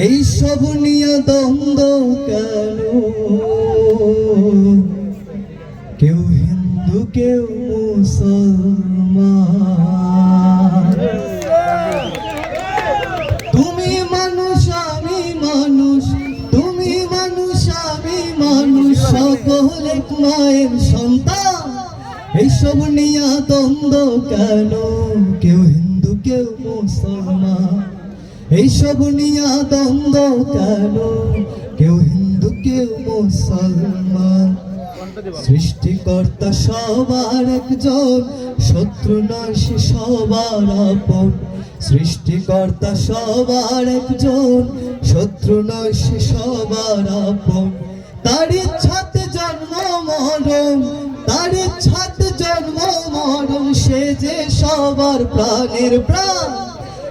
এই সব নিয়ে দ্বন্দ্ব কেন? কেউ হিন্দু কেউ মুসলমান। তুমি মানুষ আমি মানুষ, তুমি মানুষ আমি মানুষ, সকলে এক মায়ের সন্তান। এইসব নিয়ে দ্বন্দ্ব কেন? কেউ হিন্দু কেউ মুসলমান। এইসব নিয়ে দ্বন্দ্ব কেন? কেউ হিন্দু কেউ মুসলমান। সৃষ্টিকর্তা সবার একজন, শত্রু নয় সে সবার আপন। সৃষ্টিকর্তা সবার একজন, শত্রু নয় সে সবার আপন। তার ইচ্ছাতে জন্ম মরণ, তার ইচ্ছাতে জন্ম মরণ, সে যে সবার প্রাণের প্রাণ।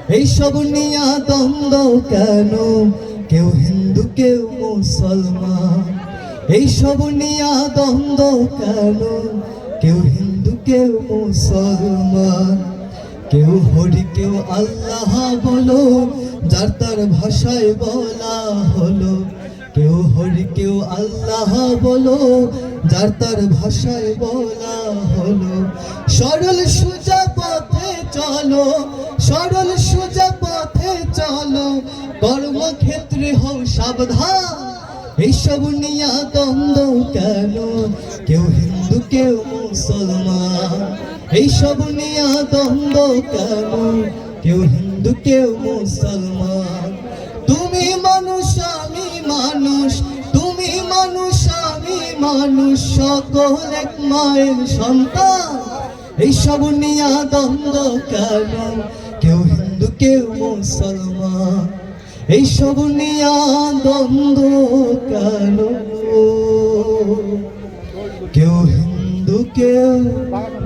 এইসব নিয়ে দ্বন্দ্ব কেন? কেউ হিন্দু কেউ মুসলমান। এইসব নিয়ে দ্বন্দ্ব কেন? কেউ হিন্দু কেউ মুসলমান। কেউ হরি কেউ আল্লাহ বলো, যার তার ভাষায় বলা হলো। কেউ হরি কেউ আল্লাহ বলো, যার তার ভাষায় বলা হলো। সরল সোজা পথে চলো, সরল সোজা পথে চলো, কর্মক্ষেত্রে হও সাবধান। এইসব নিয়ে দ্বন্দ্ব কেন? কেউ হিন্দু কেউ মুসলমান। এইসব নিয়ে দ্বন্দ্ব কেন? কেউ হিন্দু কেউ মুসলমান। তুমি মানুষ আমি মানুষ, তুমি মানুষ আমি মানুষ, সকল এক মায়ের সন্তান। এইসব নিয়ে দ্বন্দ্ব কেন? কেউ হিন্দু কেউ মুসলমান। এইসব নিয়ে দ্বন্দ্ব কেন? কেউ হিন্দু কেউ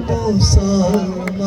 মুসলমান।